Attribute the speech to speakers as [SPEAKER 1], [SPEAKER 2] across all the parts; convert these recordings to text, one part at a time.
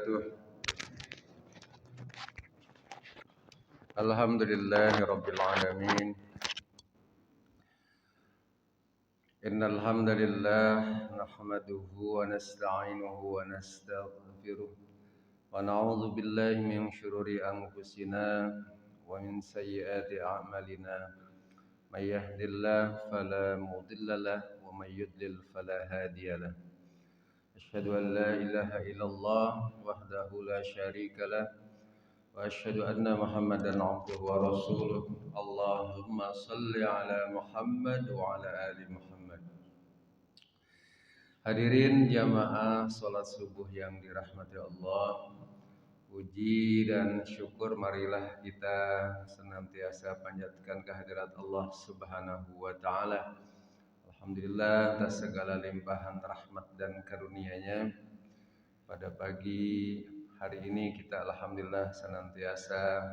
[SPEAKER 1] wabarakatuh. Alhamdulillahirabbil alamin. Innal hamdalillah nahmaduhu wa nasta'inuhu wa nastaghfiruh wa na'udzu billahi min shururi anfusina wa min sayyiati a'malina. May yahdihillahu fala mudilla lahu wa may yudlil fala hadiya lahu. Asyhadu an la ilaha illallah wahdahu la syarika lah wa asyhadu anna Muhammadan abduhu wa rasuluh. Allahumma salli ala Muhammad wa ala ali Muhammad. Hadirin jamaah salat subuh yang dirahmati Allah, puji dan syukur marilah kita senantiasa panjatkan kehadirat Allah Subhanahu wa taala. Alhamdulillah atas segala limpahan rahmat dan karunia-Nya. Pada pagi hari ini kita alhamdulillah senantiasa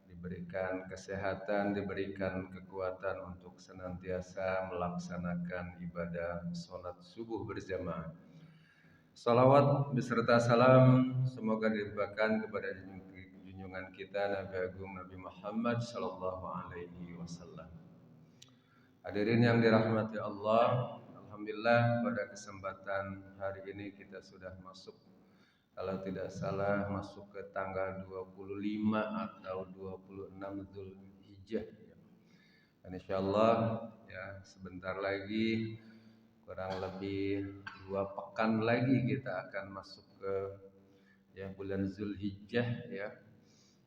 [SPEAKER 1] diberikan kesehatan, diberikan kekuatan untuk senantiasa melaksanakan ibadah salat subuh berjamaah. Salawat beserta salam semoga dilimpahkan kepada junjungan kita Nabi Agung Nabi Muhammad sallallahu alaihi wasallam. Hadirin yang dirahmati Allah, alhamdulillah pada kesempatan hari ini kita sudah masuk, kalau tidak salah masuk ke tanggal 25 atau 26 Zulhijjah. Dan insyaallah ya sebentar lagi kurang lebih 2 pekan lagi kita akan masuk ke bulan Zulhijjah ya.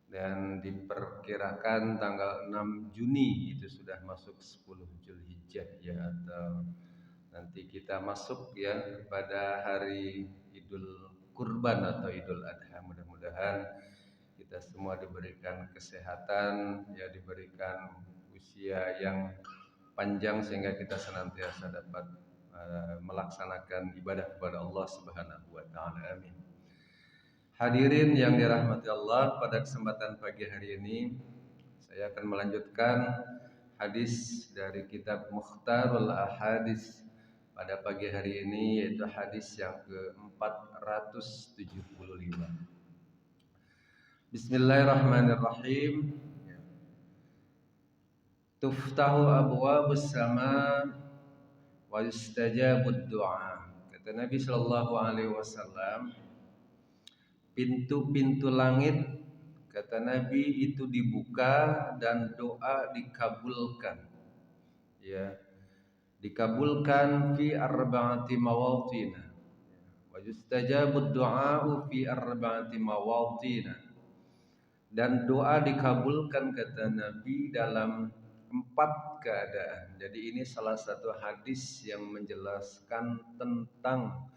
[SPEAKER 1] Dan diperkirakan tanggal 6 Juni itu sudah masuk 10 Zulhijjah ya, atau nanti kita masuk ya kepada hari Idul Kurban atau Idul Adha. Mudah-mudahan kita semua diberikan kesehatan ya, diberikan usia yang panjang sehingga kita senantiasa dapat melaksanakan ibadah kepada Allah Subhanahu wa taala. Amin. Hadirin yang dirahmati Allah, pada kesempatan pagi hari ini saya akan melanjutkan hadis dari kitab Mukhtarul Ahadits pada pagi hari ini, yaitu hadis yang ke-475. Bismillahirrahmanirrahim. Tuftahu abwabus sama wa yustajabud du'a. Kata Nabi sallallahu alaihi wasallam, pintu-pintu langit, kata Nabi, itu dibuka dan doa dikabulkan. Ya, dikabulkan fi arba'ati mawatina. Wa yustajabud du'a'u fi arba'ati mawatina. Dan doa dikabulkan kata Nabi dalam 4 keadaan. Jadi ini salah satu hadis yang menjelaskan tentang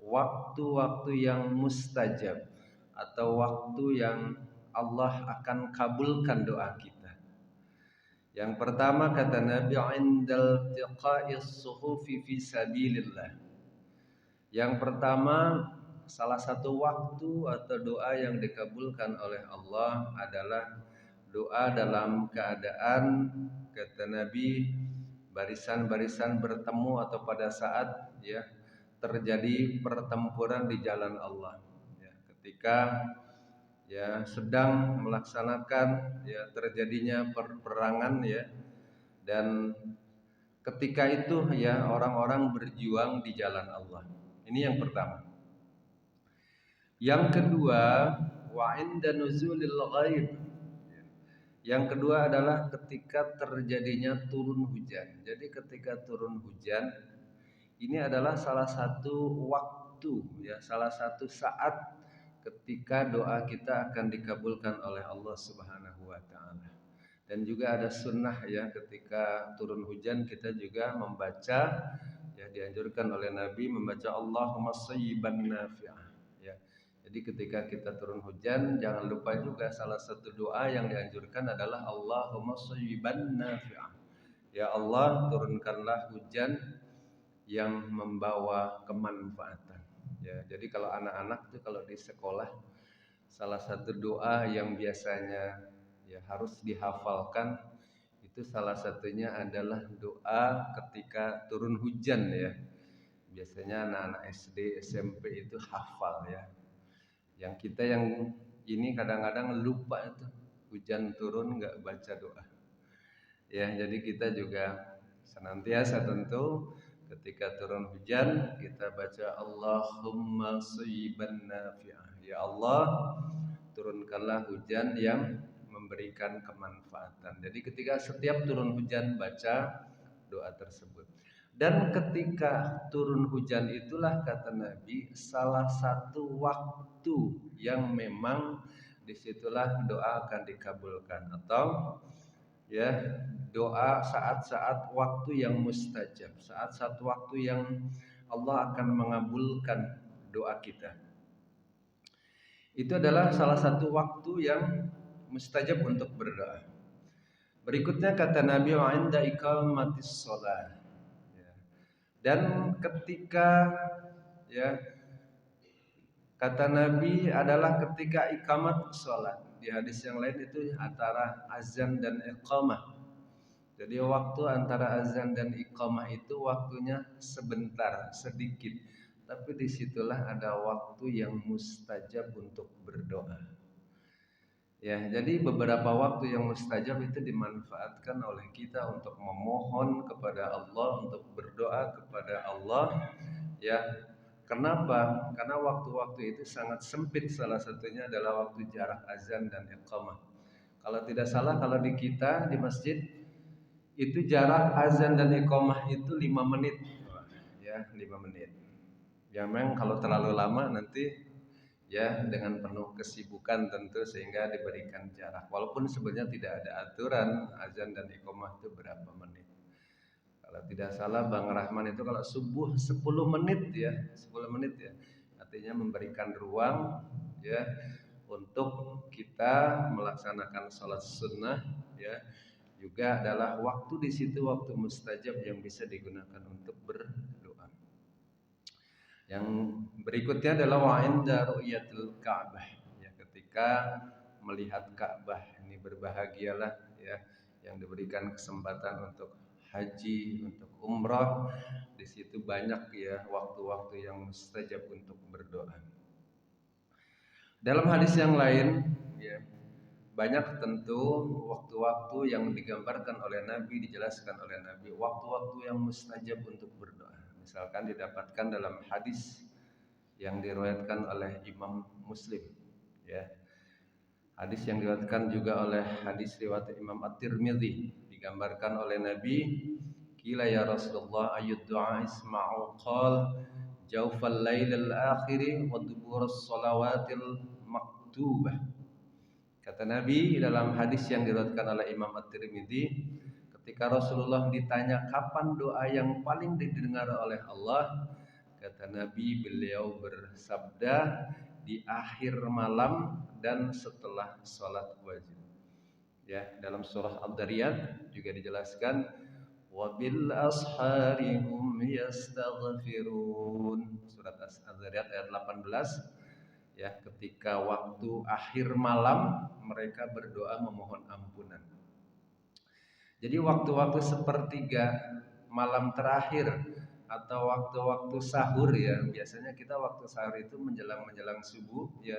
[SPEAKER 1] waktu-waktu yang mustajab atau waktu yang Allah akan kabulkan doa kita. Yang pertama kata Nabi, indal tiqa'is suhufi fi sabilillah. Yang pertama, salah satu waktu atau doa yang dikabulkan oleh Allah adalah doa dalam keadaan, kata Nabi, barisan-barisan bertemu atau pada saat ya terjadi pertempuran di jalan Allah. Ketika ya sedang melaksanakan ya terjadinya peperangan ya, dan ketika itu ya orang-orang berjuang di jalan Allah. Ini yang pertama. Yang kedua, wa inda nuzulil ghaib. Yang kedua adalah ketika terjadinya turun hujan. Jadi ketika turun hujan ini adalah salah satu waktu ya, salah satu saat ketika doa kita akan dikabulkan oleh Allah Subhanahu wa taala. Dan juga ada sunnah ya, ketika turun hujan kita juga membaca ya, dianjurkan oleh Nabi membaca Allahumma shayyiban nafi'ah ya. Jadi ketika kita turun hujan jangan lupa juga salah satu doa yang dianjurkan adalah Allahumma shayyiban nafi'ah. Ya Allah, turunkanlah hujan yang membawa kemanfaatan. Ya, jadi kalau anak-anak tuh kalau di sekolah salah satu doa yang biasanya ya harus dihafalkan itu salah satunya adalah doa ketika turun hujan ya. Biasanya anak-anak SD, SMP itu hafal ya. Yang kita yang ini kadang-kadang lupa itu hujan turun nggak baca doa. Ya, jadi kita juga senantiasa tentu ketika turun hujan kita baca Allahumma shayyiban nafi'ah. Ya Allah, turunkanlah hujan yang memberikan kemanfaatan. Jadi ketika setiap turun hujan baca doa tersebut. Dan ketika turun hujan itulah kata Nabi salah satu waktu yang memang disitulah doa akan dikabulkan atau ya doa saat-saat waktu yang mustajab, saat-saat waktu yang Allah akan mengabulkan doa kita. Itu adalah salah satu waktu yang mustajab untuk berdoa. Berikutnya kata Nabi wa inda iqamatis shalah. Ya. Dan ketika ya kata Nabi adalah ketika iqamat salat. Di hadis yang lain itu antara azan dan iqamah. Jadi waktu antara azan dan iqamah itu waktunya sebentar, sedikit. Tapi disitulah ada waktu yang mustajab untuk berdoa. Ya, jadi beberapa waktu yang mustajab itu dimanfaatkan oleh kita untuk memohon kepada Allah, untuk berdoa kepada Allah. Ya, kenapa? Karena waktu-waktu itu sangat sempit. Salah satunya adalah waktu jarak azan dan iqamah. Kalau tidak salah, kalau di kita di masjid itu jarak azan dan iqamah itu 5 menit. Ya, 5 menit. Ya memang kalau terlalu lama nanti ya dengan penuh kesibukan tentu sehingga diberikan jarak. Walaupun sebenarnya tidak ada aturan azan dan iqamah itu berapa menit. Kalau tidak salah Bang Rahman itu kalau subuh 10 menit ya, 10 menit ya. Artinya memberikan ruang ya untuk kita melaksanakan sholat sunnah ya. Juga adalah waktu di situ waktu mustajab yang bisa digunakan untuk berdoa. Yang berikutnya adalah wa inda ru'yatil Ka'bah ya, ketika melihat Ka'bah ini berbahagialah ya yang diberikan kesempatan untuk haji, untuk umrah. Di situ banyak ya waktu-waktu yang mustajab untuk berdoa. Dalam hadis yang lain ya banyak tentu waktu-waktu yang digambarkan oleh Nabi, dijelaskan oleh Nabi, waktu-waktu yang mustajab untuk berdoa. Misalkan didapatkan dalam hadis yang diriwayatkan oleh Imam Muslim ya. Hadis yang diriwayatkan juga oleh hadis riwayat Imam At-Tirmidzi, digambarkan oleh Nabi, qila ya Rasulullah ayyud du'a isma'u qal jawfal lailil akhiri wa duburus salawatil maktubah. Kata Nabi dalam hadis yang diriwayatkan oleh Imam At-Tirmidzi, ketika Rasulullah ditanya kapan doa yang paling didengar oleh Allah, kata Nabi beliau bersabda di akhir malam dan setelah sholat wajib. Ya, dalam surah Ad-Dariyat juga dijelaskan wabil ashari hum yastaghfirun. Surat Ad-Dariyat ayat 18. Ya, ketika waktu akhir malam mereka berdoa memohon ampunan. Jadi waktu-waktu sepertiga malam terakhir atau waktu-waktu sahur ya, biasanya kita waktu sahur itu menjelang subuh ya,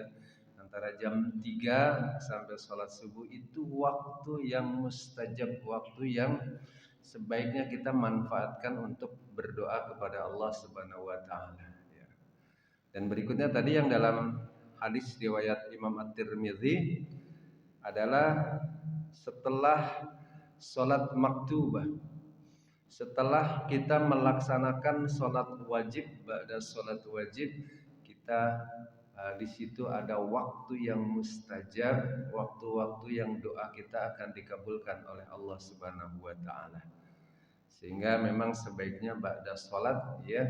[SPEAKER 1] antara jam 3 sampai sholat subuh itu waktu yang mustajab, waktu yang sebaiknya kita manfaatkan untuk berdoa kepada Allah Subhanahu wa taala. Dan berikutnya tadi yang dalam hadis riwayat Imam At-Tirmidzi adalah setelah sholat maktubah, setelah kita melaksanakan sholat wajib, ba'da sholat wajib kita di situ ada waktu yang mustajab, waktu-waktu yang doa kita akan dikabulkan oleh Allah Subhanahu wa taala. Sehingga memang sebaiknya ba'da sholat ya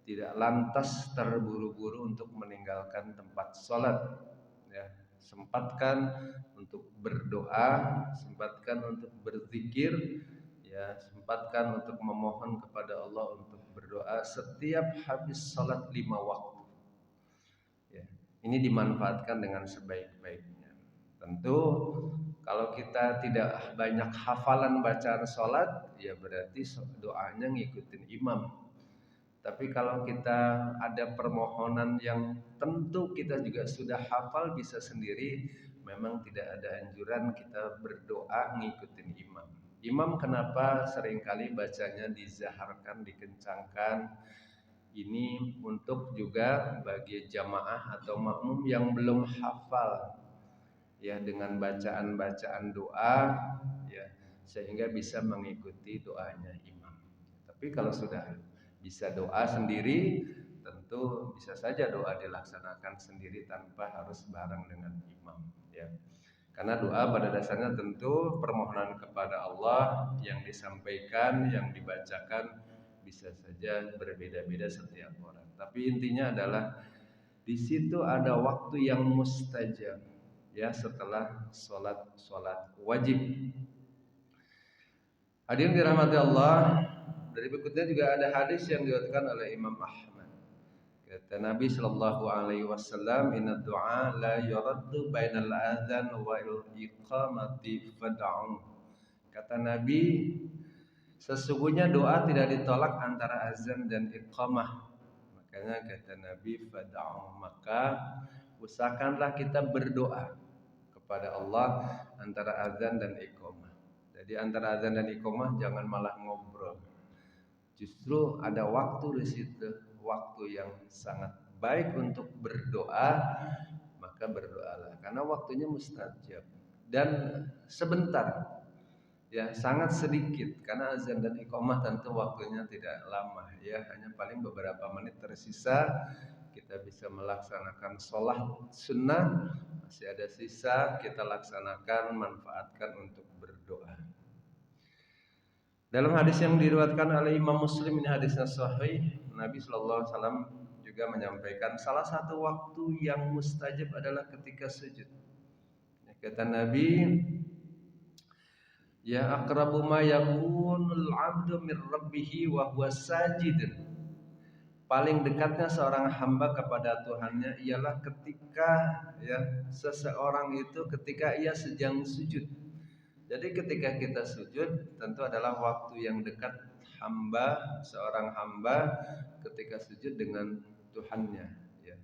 [SPEAKER 1] tidak lantas terburu-buru untuk meninggalkan tempat sholat ya. Sempatkan untuk berdoa, sempatkan untuk berzikir ya, sempatkan untuk memohon kepada Allah, untuk berdoa setiap habis sholat 5 waktu ya. Ini dimanfaatkan dengan sebaik-baiknya. Tentu kalau kita tidak banyak hafalan bacaan sholat ya berarti doanya ngikutin imam. Tapi kalau kita ada permohonan yang tentu kita juga sudah hafal bisa sendiri, memang tidak ada anjuran kita berdoa ngikutin imam. Imam kenapa seringkali bacanya dizaharkan, dikencangkan? Ini untuk juga bagi jamaah atau makmum yang belum hafal ya dengan bacaan-bacaan doa ya sehingga bisa mengikuti doanya imam. Tapi kalau sudah bisa doa sendiri, tentu bisa saja doa dilaksanakan sendiri tanpa harus bareng dengan imam ya. Karena doa pada dasarnya tentu permohonan kepada Allah yang disampaikan, yang dibacakan bisa saja berbeda-beda setiap orang. Tapi intinya adalah di situ ada waktu yang mustajab ya setelah sholat wajib. Hadirin dirahmati Allah, dari berikutnya juga ada hadis yang diriwayatkan oleh Imam Ahmad. Kata Nabi sallallahu alaihi wasallam, "Inna du'a la yuraddu bainal adzan wa iqamati fad'u." Kata Nabi, sesungguhnya doa tidak ditolak antara azan dan iqamah. Makanya kata Nabi, fad'u, maka usahakanlah kita berdoa kepada Allah antara azan dan iqamah. Jadi antara azan dan iqamah jangan malah ngobrol. Justru ada waktu di situ, waktu yang sangat baik untuk berdoa, maka berdoalah karena waktunya mustajab dan sebentar. Ya, sangat sedikit karena azan dan iqamah tentu waktunya tidak lama ya, hanya paling beberapa menit tersisa kita bisa melaksanakan sholat sunnah, masih ada sisa kita laksanakan, manfaatkan untuk berdoa. Dalam hadis yang diriwayatkan oleh Imam Muslim, ini hadisnya sahih, Nabi sallallahu alaihi wasallam juga menyampaikan salah satu waktu yang mustajab adalah ketika sujud. Kata Nabi, ya aqrabu ma yakunul 'abdu min rabbih wa huwa sajid. Paling dekatnya seorang hamba kepada Tuhannya ialah ketika ya seseorang itu ketika ia sedang sujud. Jadi ketika kita sujud tentu adalah waktu yang dekat seorang hamba ketika sujud dengan Tuhannya ya.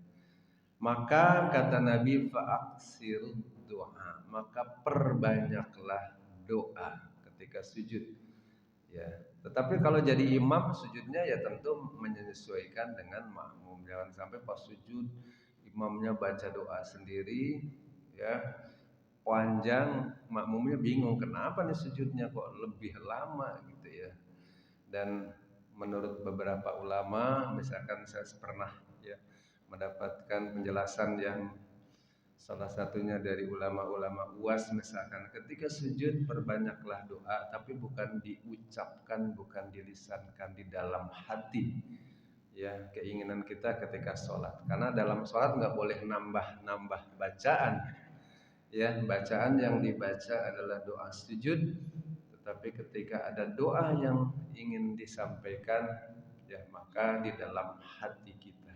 [SPEAKER 1] Maka kata Nabi fa'aksir doa, maka perbanyaklah doa ketika sujud ya. Tetapi kalau jadi imam sujudnya ya tentu menyesuaikan dengan makmum. Jangan sampai pas sujud imamnya baca doa sendiri ya panjang, makmumnya bingung kenapa nih sujudnya kok lebih lama gitu ya. Dan menurut beberapa ulama, misalkan saya pernah ya mendapatkan penjelasan yang salah satunya dari ulama-ulama UAS, misalkan ketika sujud perbanyaklah doa, tapi bukan diucapkan, bukan dilisankan, di dalam hati ya keinginan kita ketika sholat. Karena dalam sholat nggak boleh nambah-nambah bacaan ya, bacaan yang dibaca adalah doa sujud, tetapi ketika ada doa yang ingin disampaikan ya maka di dalam hati kita.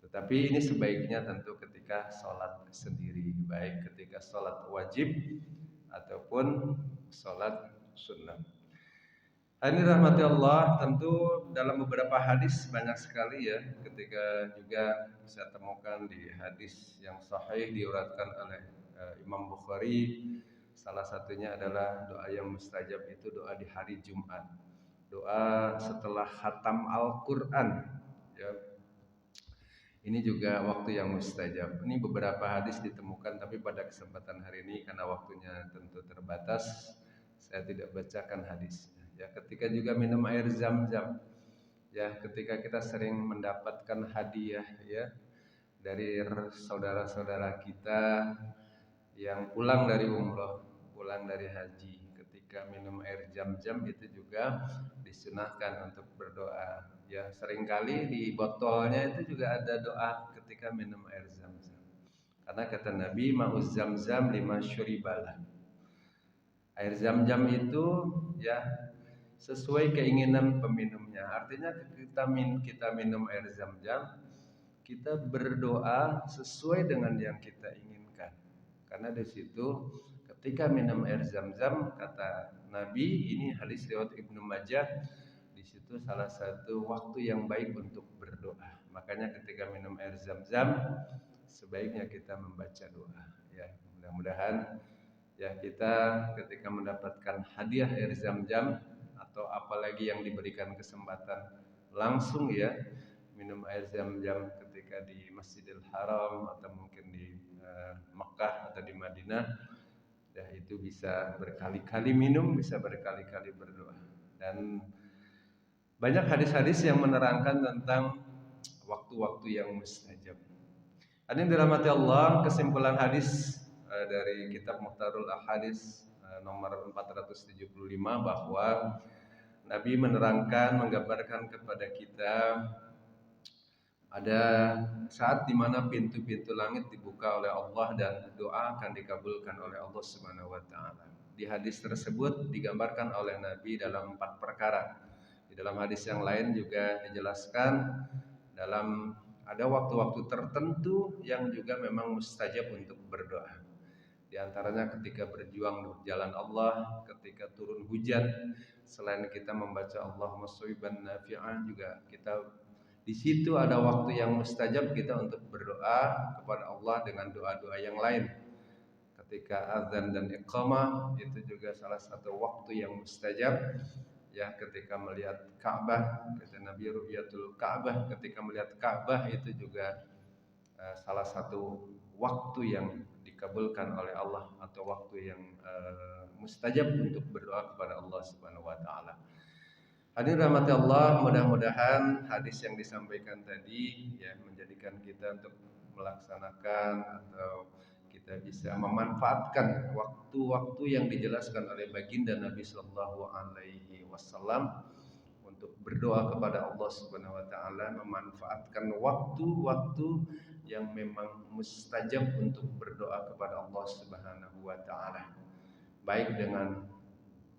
[SPEAKER 1] Tetapi ini sebaiknya tentu ketika sholat sendiri, baik ketika sholat wajib ataupun sholat sunnah. Ini rahmati Allah, tentu dalam beberapa hadis banyak sekali ya, ketika juga saya temukan di hadis yang sahih diuratkan oleh Imam Bukhari. Salah satunya adalah doa yang mustajab itu doa di hari Jumat, doa setelah khatam Al-Quran ya. Ini juga waktu yang mustajab. Ini beberapa hadis ditemukan, tapi pada kesempatan hari ini karena waktunya tentu terbatas, saya tidak bacakan hadisnya. Ya, ketika juga minum air zam-zam. Ya, ketika kita sering mendapatkan hadiah ya dari saudara-saudara kita yang pulang dari umroh, pulang dari haji, ketika minum air zam-zam itu juga disunahkan untuk berdoa. Ya, seringkali di botolnya itu juga ada doa ketika minum air zam-zam. Karena kata Nabi, ma'uz zam-zam lima syuribalah. Air zam-zam itu ya sesuai keinginan peminumnya. Artinya kita minum air zam-zam, kita berdoa sesuai dengan yang kita inginkan. Karena di situ ketika minum air zam-zam kata Nabi, ini hadis riwayat Ibnu Majah, di situ itu salah satu waktu yang baik untuk berdoa. Makanya ketika minum air Zam-Zam sebaiknya kita membaca doa. Ya, mudah-mudahan ya kita ketika mendapatkan hadiah air Zam-Zam atau apalagi yang diberikan kesempatan langsung ya minum air Zam-Zam ketika di Masjidil Haram atau mungkin di Mekah atau di Madinah, ya itu bisa berkali-kali minum, bisa berkali-kali berdoa. Dan banyak hadis-hadis yang menerangkan tentang waktu-waktu yang mustajab. Hadirin dirahmati Allah, kesimpulan hadis dari kitab Mukhtarul Ahadits nomor 475 bahwa Nabi menerangkan, menggambarkan kepada kita ada saat di mana pintu-pintu langit dibuka oleh Allah dan doa akan dikabulkan oleh Allah Subhanahu wa taala. Di hadis tersebut digambarkan oleh Nabi dalam 4 perkara. Di dalam hadis yang lain juga dijelaskan dalam ada waktu-waktu tertentu yang juga memang mustajab untuk berdoa. Di antaranya ketika berjuang di jalan Allah, ketika turun hujan, selain kita membaca Allahumma shayyiban nafi'an juga kita di situ ada waktu yang mustajab kita untuk berdoa kepada Allah dengan doa-doa yang lain. Ketika azan dan iqamah itu juga salah satu waktu yang mustajab. Ya, ketika melihat Ka'bah, kata Nabi ru'yatul Ka'bah, ketika melihat Ka'bah itu juga salah satu waktu yang dikabulkan oleh Allah atau waktu yang mustajab untuk berdoa kepada Allah Subhanahu wa taala. Hadirin rahmati Allah, mudah-mudahan hadis yang disampaikan tadi ya menjadikan kita untuk melaksanakan atau kita bisa memanfaatkan waktu-waktu yang dijelaskan oleh baginda Nabi Sallallahu Alaihi Wasallam untuk berdoa kepada Allah Subhanahu Wa Taala, memanfaatkan waktu-waktu yang memang mustajab untuk berdoa kepada Allah Subhanahu Wa Taala, baik dengan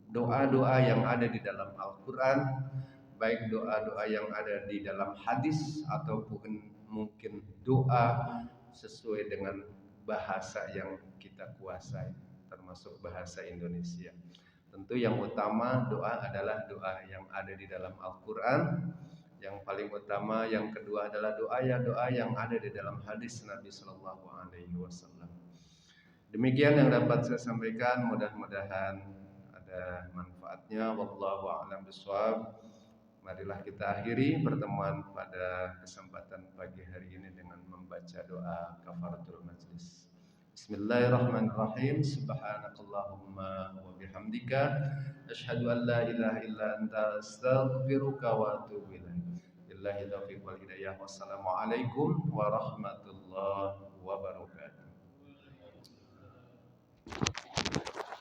[SPEAKER 1] doa-doa yang ada di dalam Al-Quran, baik doa-doa yang ada di dalam hadis ataupun mungkin doa sesuai dengan bahasa yang kita kuasai, termasuk bahasa Indonesia. Tentu yang utama doa adalah doa yang ada di dalam Al-Quran, yang paling utama. Yang kedua adalah doa yang ada di dalam hadis Nabi Sallallahu Alaihi Wasallam. Demikian yang dapat saya sampaikan, mudah-mudahan ada manfaatnya. Wallahu a'lam bishawab. Marilah kita akhiri pertemuan pada kesempatan pagi hari ini dengan membaca doa kafaratul majlis. Bismillahirrahmanirrahim. Subhanakallahumma wa bihamdika asyhadu an la ilaha illa anta astaghfiruka wa atubu ilaik. Billahi taufiq wal hidayah. Wassalamualaikum warahmatullahi